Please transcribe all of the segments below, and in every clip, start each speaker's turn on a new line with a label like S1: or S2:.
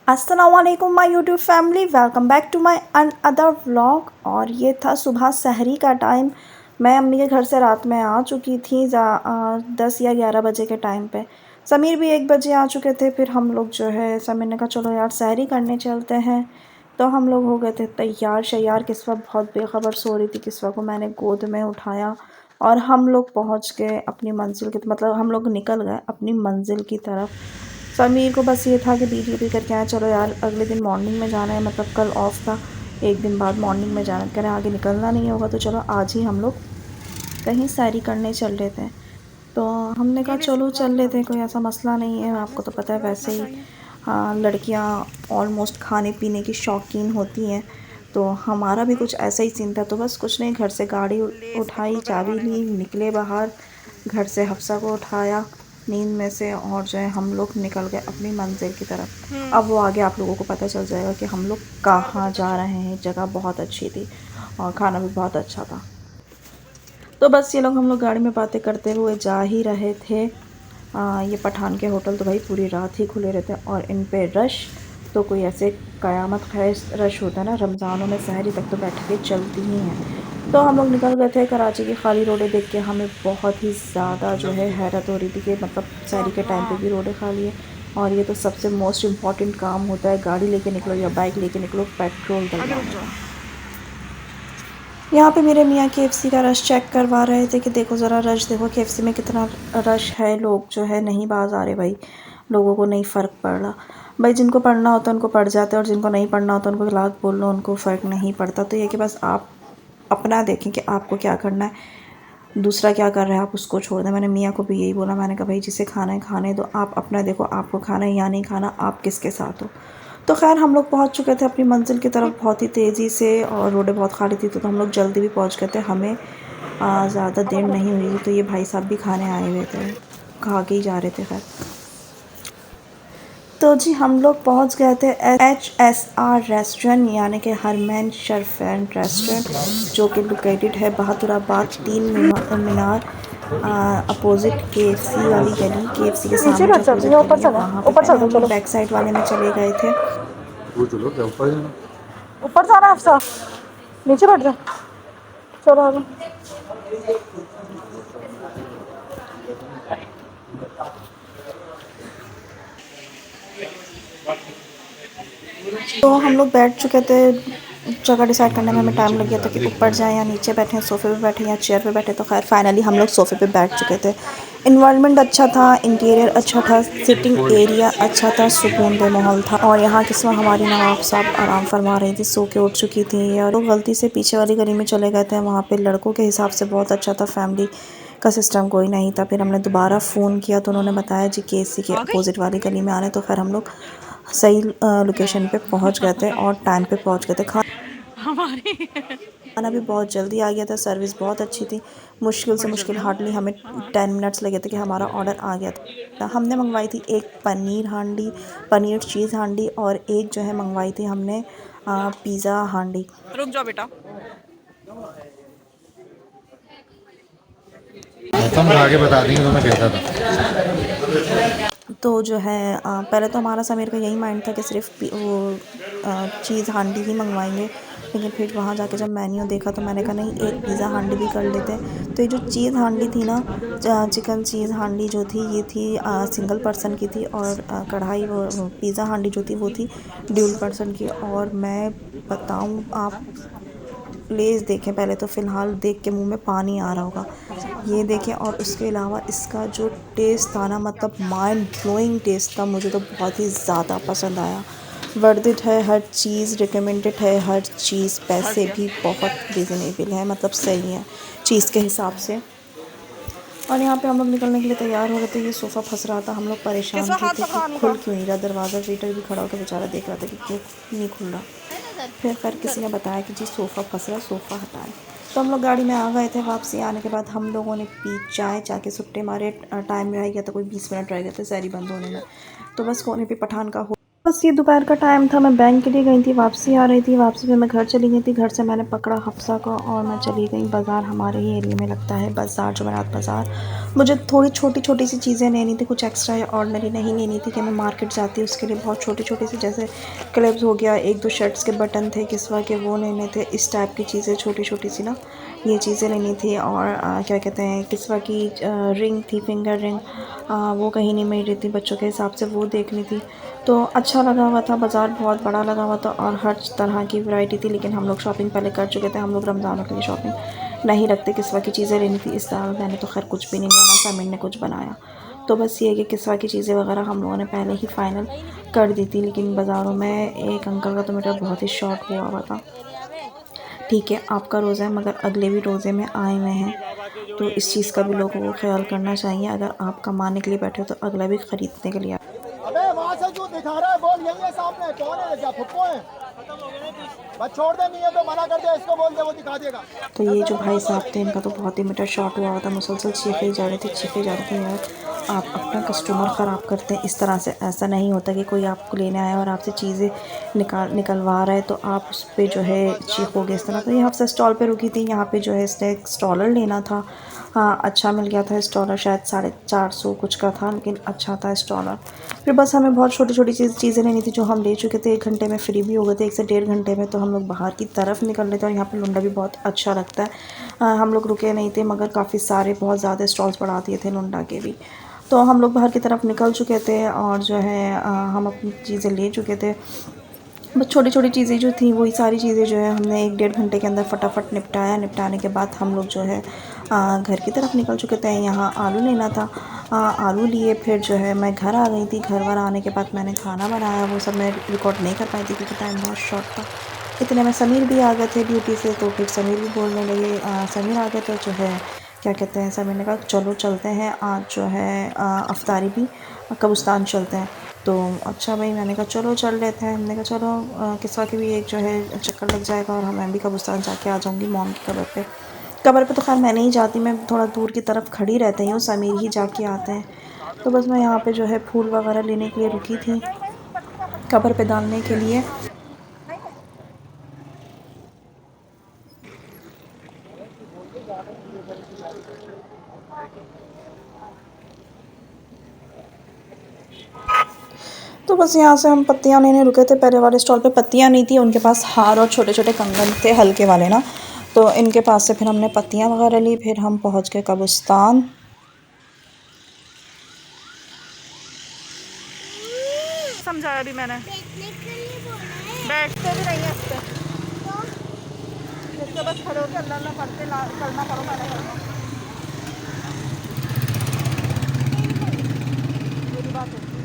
S1: अस्सलामुअलैकुम my YouTube family, welcome back to my another vlog. और ये था सुबह सहरी का टाइम। मैं अम्मी के घर से रात में आ चुकी थी 10 या 11 बजे के टाइम पे। समीर भी 1 बजे आ चुके थे। फिर हम लोग जो है समीर ने कहा चलो यार सहरी करने चलते हैं। तो हम लोग हो गए थे तैयार शैयार। किस्वा बहुत बेखबर सो रही थी। किस्वा को मैंने गोद में उठाया और हम लोग पहुँच गए अपनी मंजिल की, मतलब हम लोग निकल गए अपनी मंजिल की तरफ। समीर को बस ये था कि बीटीपी करके आए, चलो यार अगले दिन मॉर्निंग में जाना है, मतलब कल ऑफ था, एक दिन बाद मॉर्निंग में जाना, कह रहे आगे निकलना नहीं होगा तो चलो आज ही हम लोग कहीं सैरी करने चल रहे थे। तो हमने कहा चलो चल लेते हैं, कोई ऐसा मसला नहीं है। आपको तो पता है वैसे ही हाँ, लड़कियां ऑलमोस्ट खाने पीने की शौकीन होती हैं। तो हमारा भी कुछ ऐसा ही सीन था। तो बस कुछ नहीं, घर से गाड़ी उठाई, चाबी ली, निकले बाहर। घर से हफ्सा को उठाया नींद में से और जो है हम लोग निकल गए अपनी मंजिल की तरफ। अब वो आगे आप लोगों को पता चल जाएगा कि हम लोग कहाँ जा रहे हैं। जगह बहुत अच्छी थी और खाना भी बहुत अच्छा था। तो बस ये लोग हम लोग गाड़ी में बातें करते हुए जा ही रहे थे। ये पठान के होटल तो भाई पूरी रात ही खुले रहते हैं और इन पे रश तो कोई ऐसे क़यामत खैज रश होता है ना। रमज़ानों में सहरी तक तो बैठ के चलती ही हैं। तो हम लोग निकल गए थे। कराची की खाली रोडें देख के हमें बहुत ही ज़्यादा जो है हैरत हो रही थी कि मतलब सहरी के टाइम पे भी रोडें खाली है। और ये तो सबसे मोस्ट इम्पॉर्टेंट काम होता है, गाड़ी लेके निकलो या बाइक लेके निकलो, पेट्रोल डलवाना। यहाँ पे मेरे मियाँ केएफसी का रश चेक करवा रहे थे कि देखो ज़रा रश देखो केएफसी में कितना रश है। लोग जो है नहीं बाज आ रहे भाई, लोगों को नहीं फ़र्क पड़ रहा भाई। जिनको पढ़ना होता है उनको पढ़ जाते हैं और जिनको नहीं पढ़ना होता उनको लाख बोल लो, उनको फ़र्क नहीं पड़ता। तो ये कि बस आप अपना देखें कि आपको क्या करना है, दूसरा क्या कर रहा है आप उसको छोड़ दें। मैंने मियाँ को भी यही बोला, मैंने कहा भाई जिसे खाना है खाने दो, आप अपना देखो आपको खाना है या नहीं खाना, आप किसके साथ हो। तो खैर हम लोग पहुंच चुके थे अपनी मंजिल की तरफ बहुत ही तेज़ी से और रोडें बहुत खाली थी तो हम लोग जल्दी भी पहुंच गए थे। हमें ज़्यादा देर नहीं हुई। तो ये भाई साहब भी खाने आए हुए थे, खा के ही जा रहे थे। खैर तो जी हम लोग पहुंच गए थे HSR रेस्टोरेंट, यानी कि हरमैन शरफेंट रेस्टोरेंट, जो कि लोकेटेड है बहादुराबाद 3 मीनार अपोजिट KFC वाली गली, KFC के सामने जो अपोजिट गली है वहाँ पे। पहले हम लोग बैक साइड वाले में चले गए थे। ऊपर जाना अफसा, नीचे बैठ जा, चलो आ जाओ। तो हम लोग बैठ चुके थे। जगह डिसाइड करने में हमें टाइम लग गया था कि ऊपर जाएं या नीचे बैठें, सोफ़े पे बैठें या चेयर पे बैठे। तो खैर फाइनली हम लोग सोफ़े पे बैठ चुके थे। इन्वायरमेंट अच्छा था, इंटीरियर अच्छा था, सिटिंग एरिया अच्छा था, सुकून दे माहौल था। और यहाँ किस वक्त हमारी नवाब साहब आराम फरमा रही थी, सो के उठ चुकी थी। और लोग गलती से पीछे वाली गली में चले गए थे। वहाँ पे लड़कों के हिसाब से बहुत अच्छा था, फैमिली का सिस्टम कोई नहीं था। फिर हमने दोबारा फ़ोन किया तो उन्होंने बताया जी KFC के अपोजिट वाली गली में आ रहे हैं। तो खैर हम लोग सही लोकेशन पे पहुंच गए थे और टाइम पे पहुंच गए थे। खाना भी बहुत जल्दी आ गया था, सर्विस बहुत अच्छी थी। मुश्किल से मुश्किल हार्डली हमें 10 मिनट्स लगे थे कि हमारा ऑर्डर आ गया था। हमने मंगवाई थी एक पनीर हांडी, पनीर चीज़ हांडी, और एक जो है मंगवाई थी हमने पिज़्ज़ा हांडी। रुक जाओ बेटा,
S2: मौसम खा के बता देंगे तुम्हें कैसा था।
S1: तो जो है पहले तो हमारा समीर का यही माइंड था कि सिर्फ वो चीज़ हांडी ही मंगवाएंगे। लेकिन फिर वहाँ जाके जब मेन्यू देखा तो मैंने कहा नहीं, एक पिज़्ज़ा हांडी भी कर लेते हैं। तो ये जो चीज़ हांडी थी ना, चिकन चीज़ हांडी जो थी ये थी सिंगल पर्सन की थी। और कढ़ाई वो पिज़्ज़ा हांडी जो थी वो थी ड्यूल पर्सन की। और मैं बताऊँ, आप प्लीज़ देखें, पहले तो फ़िलहाल देख के मुंह में पानी आ रहा होगा। ये देखें, और उसके अलावा इसका जो टेस्ट था ना, मतलब माइंड ब्लोइंग टेस्ट था। मुझे तो बहुत ही ज़्यादा पसंद आया। वर्थ इट है, हर चीज़ रिकमेंडेड है, हर चीज़ पैसे भी बहुत रीज़नेबल है, मतलब सही है चीज़ के हिसाब से। और यहाँ पे हम लोग निकलने के लिए तैयार हो रहे थे। ये सोफ़ा फंस रहा था, हम लोग परेशान थे कि खुल क्यों नहीं रहा दरवाज़ा। वेटर भी खड़ा होकर बेचारा देख रहा था कि क्यों नहीं खुल रहा। फिर किसी ने बताया कि जी सोफ़ा फंस रहा, सोफ़ा हटाएं। तो हम लोग गाड़ी में आ गए थे। वापसी आने के बाद हम लोगों ने पी चाय, के सुट्टे मारे। टाइम रह गया था, कोई 20 मिनट रह गए थे सहरी बंद होने में। तो बस कोने पे पठान का बस ये दोपहर का टाइम था, मैं बैंक के लिए गई थी, वापसी आ रही थी, वापसी में मैं घर चली गई थी। घर से मैंने पकड़ा हफ्सा को और मैं चली गई बाज़ार। हमारे ही एरिया में लगता है बाज़ार, जुमेरात बाज़ार। मुझे थोड़ी छोटी-छोटी सी चीज़ें लेनी थी, कुछ एक्स्ट्रा या ऑर्डिनरी नहीं लेनी थी कि मैं मार्केट जाती उसके लिए बहुत छोटी-छोटी सी, जैसे क्लिप्स हो गया, 1-2 शर्ट्स के बटन थे किस्वा के, वो लेने थे। इस टाइप की चीज़ें छोटी-छोटी सी ना, ये चीज़ें लेनी थी। और क्या कहते हैं, किस्वा की रिंग थी, फिंगर रिंग, वो कहीं नहीं मिल रही थी बच्चों के हिसाब से, वो देखनी थी। तो अच्छा लगा हुआ था बाज़ार, बहुत बड़ा लगा हुआ था और हर तरह की वैरायटी थी। लेकिन हम लोग शॉपिंग पहले कर चुके थे, हम लोग रमज़ानों के लिए शॉपिंग नहीं रखते। किस्वा की चीज़ें लेनी थी इस साल, मैंने तो खैर कुछ भी नहीं लिया, ना सामिन ने कुछ बनाया। तो बस ये है कि किस्वा की चीज़ें वगैरह हम लोगों ने पहले ही फ़ाइनल कर दी थी। लेकिन बाज़ारों में एक अंकल का तो मेरा बहुत ही शॉक हुआ था। ठीक है, आपका रोज़ा है मगर अगले भी रोज़े में आए हुए हैं, तो इस चीज़ का भी लोगों को ख्याल करना चाहिए। अगर आप कमाने के लिए बैठे हो तो अगला भी ख़रीदने के लिए।
S3: अबे वहाँ से जो दिखा रहा है बोल यही है सामने, कौन है क्या फुप्पो है? बस छोड़ दे, नहीं है तो मना कर दे, इसको बोल दे वो दिखा देगा।
S1: तो ये जो भाई साहब थे इनका तो बहुत ही मीटर शॉट हुआ था, मुसलसल चीखे जा रहे थे, चीखे जा रहे थे। यार आप अपना कस्टमर ख़राब करते हैं इस तरह से, ऐसा नहीं होता कि कोई आपको लेने आया और आपसे चीज़ें निकलवा रहा है तो आप उस पर जो है चीखोगे इस तरह। तो ये हफ्सा स्टॉल पे रुकी थी, यहाँ पे जो है इसने एक स्टॉलर लेना था। हाँ, अच्छा मिल गया था स्टॉलर, शायद 450 कुछ का था, लेकिन अच्छा था स्टॉलर। फिर बस हमें बहुत छोटी-छोटी चीज़ें लेनी थी जो हम ले चुके थे। 1 घंटे में फ्री भी हो गए थे, 1 से डेढ़ घंटे में। तो हम लोग बाहर की तरफ निकल रहे थे और यहाँ पे लुंडा भी बहुत अच्छा लगता है। हम लोग रुके नहीं थे मगर काफ़ी सारे बहुत ज़्यादा स्टॉल्स बढ़ा दिए थे लुंडा के भी। तो हम लोग बाहर की तरफ निकल चुके थे और जो है हम अपनी चीज़ें ले चुके थे। बस छोटी-छोटी चीज़ें जो थी वही सारी चीज़ें जो है हमने 1 डेढ़ घंटे के अंदर फटाफट निपटाया। निपटाने के बाद हम लोग जो है घर की तरफ निकल चुके थे। यहाँ आलू लेना था, आलू लिए। फिर जो है मैं घर आ गई थी। घर आने के बाद मैंने खाना बनाया, वो सब मैं रिकॉर्ड नहीं कर पाई थी क्योंकि टाइम बहुत शॉर्ट था। इतने में समीर भी आ गए थे ड्यूटी से, तो फिर समीर भी बोलने लगे, समीर आ गए तो जो है क्या कहते हैं, समीर ने कहा चलो चलते हैं आज जो है अफ्तारी भी कब्रिस्तान चलते हैं। तो अच्छा भाई, मैंने कहा चलो चल लेते हैं। हमने कहा चलो किस्वा की भी एक जो है चक्कर लग जाएगा और मैं भी कब्रिस्तान जाके आ जाऊँगी मॉम की कब्र पे। कब्र पे तो खैर मैं नहीं जाती, मैं थोड़ा दूर की तरफ खड़ी रहती हूँ, समीर ही जाके आते हैं। तो बस मैं यहाँ पे जो है फूल वगैरह लेने के लिए रुकी थी कब्र पे डालने के लिए। तो बस यहाँ से हम पत्तियाँ लेने रुके थे। पहले वाले स्टॉल पे पत्तियाँ नहीं थी, उनके पास हार और छोटे-छोटे कंगन थे हल्के वाले ना, तो इनके पास से फिर हमने पत्तियाँ वगैरह ली। फिर हम पहुँच गए कब्रिस्तान। समझाया भी मैंने, बैठते भी नहीं है इस पे, बस खड़े होकर अल्लाह अल्लाह पढ़ते करना पड़ो मैंने करना। मेरी बात होती है।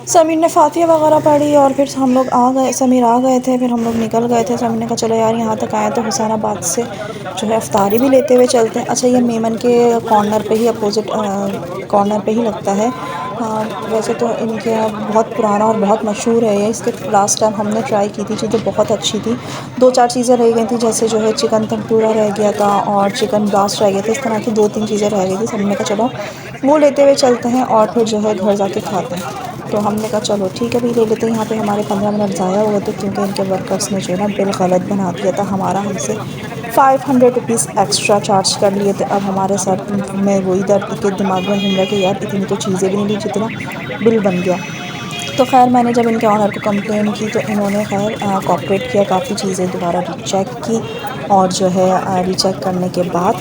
S1: समीर ने फातिया वगैरह पढ़ी और फिर हम लोग आ गए, समीर आ गए थे, फिर हम लोग निकल गए थे। समीर ने कहा चलो यार यहाँ तक आए तो हुसैनाबाद से जो है अफ्तारी भी लेते हुए चलते हैं। अच्छा, ये मेमन के कॉर्नर पे ही, अपोजिट कॉर्नर पे ही लगता है। वैसे तो इनके यहाँ बहुत पुराना और बहुत मशहूर है ये। इसके लास्ट टाइम हमने ट्राई की थी, चीज़ें बहुत अच्छी थी। 2-4 चीज़ें रह गई थी, जैसे जो है चिकन तंदूरा रह गया था और चिकन ब्लास्ट रह गए थे। इस तरह की 2-3 चीज़ें रह गई थी। समीर ने कहा चलो वो लेते हुए चलते हैं और फिर जो है घर जाके खाते हैं। तो हमने कहा चलो ठीक है भाई, ले लेते हैं। यहाँ पे हमारे 15 मिनट ज़ाया हुए थे क्योंकि इनके वर्कर्स ने जो है ना बिल गलत बना दिया था हमारा। हमसे 500 रुपीज़ एक्स्ट्रा चार्ज कर लिए थे। अब हमारे सर में वही दर्द के दिमाग में घूम रहा है कि यार इतनी तो चीज़ें भी नहीं ली जितना बिल बन गया। तो ख़ैर मैंने जब इनके ऑनर को कंप्लेन की तो इन्होंने खैर कोऑपरेट किया, काफ़ी चीज़ें दोबारा रीचेक की और जो है रीचेक करने के बाद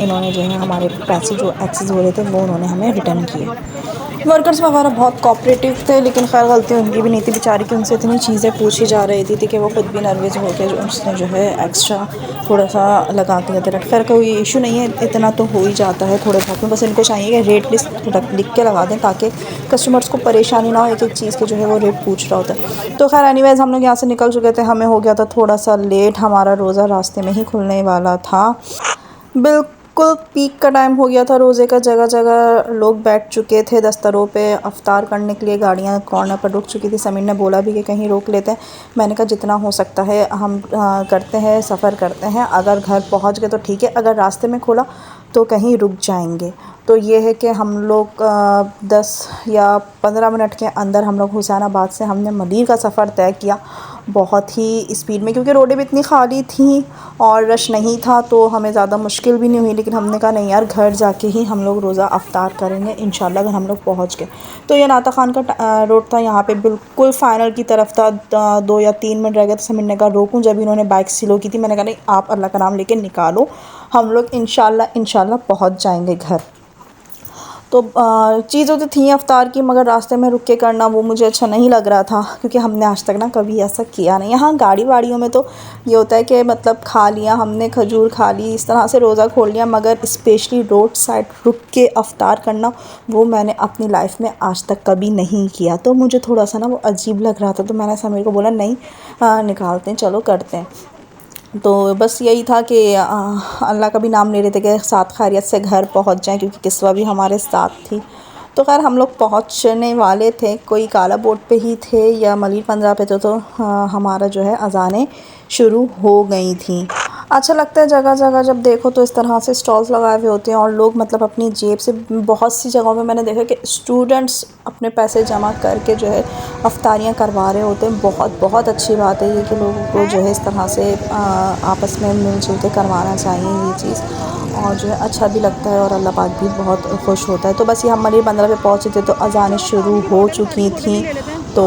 S1: इन्होंने जो है हमारे पैसे जो एक्सेस हो रहे थे वो उन्होंने हमें रिटर्न किए। वर्कर्स वगैरह बहुत कोऑपरेटिव थे, लेकिन खैर गलती उनकी भी नहीं थी बेचारी की। उनसे इतनी चीज़ें पूछी जा रही थी कि वो खुद भी नर्वस हो के उसने जो है एक्स्ट्रा थोड़ा सा लगा दिया था। खैर कोई इशू नहीं है, इतना तो हो ही जाता है थोड़े बहुत में। बस इनको चाहिए कि रेट लिस्ट लिख के लगा दें ताकि कस्टमर्स को परेशानी ना हो, एक एक चीज़ के जो है वो रेट पूछ रहा होता है। तो खैर एनीवेज़ हम लोग यहाँ से निकल चुके थे। हमें हो गया था थोड़ा सा लेट, हमारा रोज़ा रास्ते में ही खुलने वाला था। बिल्कुल पीक का टाइम हो गया था रोज़े का। जगह जगह लोग बैठ चुके थे दस्तरों पे अफ्तार करने के लिए। गाड़ियाँ कॉर्नर पर रुक चुकी थी। समीर ने बोला भी कि कहीं रोक लेते हैं। मैंने कहा जितना हो सकता है हम करते हैं, सफ़र करते हैं। अगर घर पहुंच गए तो ठीक है, अगर रास्ते में खोला तो कहीं रुक जाएंगे। तो ये है कि हम लोग 10 या 15 मिनट के अंदर हम लोग हुसैनाबाद से हमने मलीर का सफ़र तय किया, बहुत ही स्पीड में, क्योंकि रोडें भी इतनी खाली थी और रश नहीं था, तो हमें ज़्यादा मुश्किल भी नहीं हुई। लेकिन हमने कहा नहीं यार, घर जाके ही हम लोग रोज़ा अफ्तार करेंगे इंशाल्लाह। अगर हम लोग पहुँच गए तो ये नाता खान का रोड था, यहाँ पे बिल्कुल फ़ाइनल की तरफ था। 2 या 3 मिनट रह गए थे। मैंने कहा रोकूं, जब इन्होंने बाइक स्लो की थी मैंने कहा नहीं, आप अल्लाह का नाम लेके निकालो, हम लोग इंशाल्लाह पहुँच जाएंगे घर। तो चीज़ें तो थी अफ्तार की, मगर रास्ते में रुक के करना वो मुझे अच्छा नहीं लग रहा था, क्योंकि हमने आज तक ना कभी ऐसा किया नहीं। यहाँ गाड़ी वाड़ियों में तो ये होता है कि मतलब खा लिया हमने, खजूर खा ली, इस तरह से रोज़ा खोल लिया, मगर स्पेशली रोड साइड रुक के अफ्तार करना वो मैंने अपनी लाइफ में आज तक कभी नहीं किया। तो मुझे थोड़ा सा ना वो अजीब लग रहा था। तो मैंने समीर को बोला नहीं, निकालते हैं, चलो करते हैं। तो बस यही था कि अल्लाह का भी नाम ले रहे थे कि साथ खैरियत से घर पहुंच जाएं, क्योंकि किस्वा भी हमारे साथ थी। तो खैर हम लोग पहुंचने वाले थे, कोई काला बोट पे ही थे या मलीर 15 पे थे, तो हमारा जो है अज़ानें शुरू हो गई थी। अच्छा लगता है जगह जगह जब देखो तो इस तरह से स्टॉल्स लगाए हुए होते हैं, और लोग मतलब अपनी जेब से, बहुत सी जगहों में मैंने देखा कि स्टूडेंट्स अपने पैसे जमा करके जो है अफ्तारियाँ करवा रहे होते हैं। बहुत अच्छी बात है ये कि लोगों को जो है इस तरह से आपस में मिलजुल के करवाना चाहिए ये चीज़, और जो है अच्छा भी लगता है और अल्लाह पाक भी बहुत खुश होता है। तो बस ये हम मलीर 15 पे पहुँचे थे तो अज़ानें शुरू हो चुकी थी। तो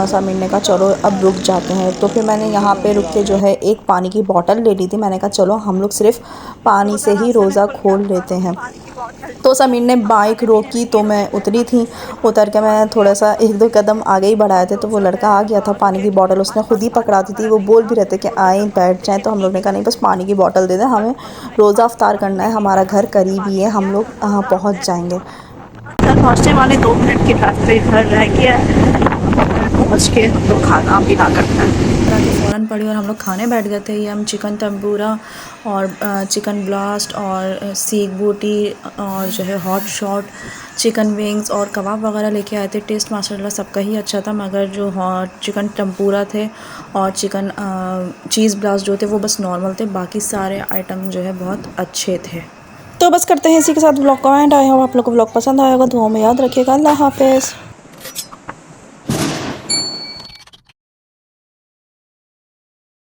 S1: समीर ने कहा चलो अब रुक जाते हैं। तो फिर मैंने यहाँ पे रुक के जो है एक पानी की बोतल ले ली थी। मैंने कहा चलो हम लोग सिर्फ़ पानी से ही रोज़ा खोल लेते हैं। तो समीर ने बाइक रोकी तो मैं उतरी थी, उतर के मैं थोड़ा सा 1-2 कदम आगे ही बढ़ाए थे, तो वो लड़का आ गया था, पानी की बोतल उसने ख़ुद ही पकड़ा दी थी। वो बोल भी रहे थे कि आएँ बैठ जाएँ, तो हम लोग ने कहा नहीं, बस पानी की बोतल दे दें, हमें रोज़ा अफ्तार करना है, हमारा घर करीब ही है, हम लोग पहुँच जाएंगे। घर पहुँचने वाले 2 मिनट के रास्ते घर रह गया, पहुँच के हम लोग खाना पीना करते हैं। के फ़ौरन पड़ी और हम लोग खाने बैठ गए थे। ये हम चिकन तंबूरा और चिकन ब्लास्ट और सीख बोटी और जो है हॉट शॉट, चिकन विंग्स और कबाब वगैरह लेके आए थे। टेस्ट माशाल्लाह सबका ही अच्छा था, मगर जो हॉट चिकन तंबूरा थे और चिकन चीज़ ब्लास्ट जो थे वो बस नॉर्मल थे, बाकी सारे आइटम जो है बहुत अच्छे थे। तो बस करते हैं इसी के साथ ब्लॉग का एंड। आई होप आप लोग को ब्लॉग पसंद आया होगा। दुआओं में याद रखिएगा। अल्लाह हाफ़िज़।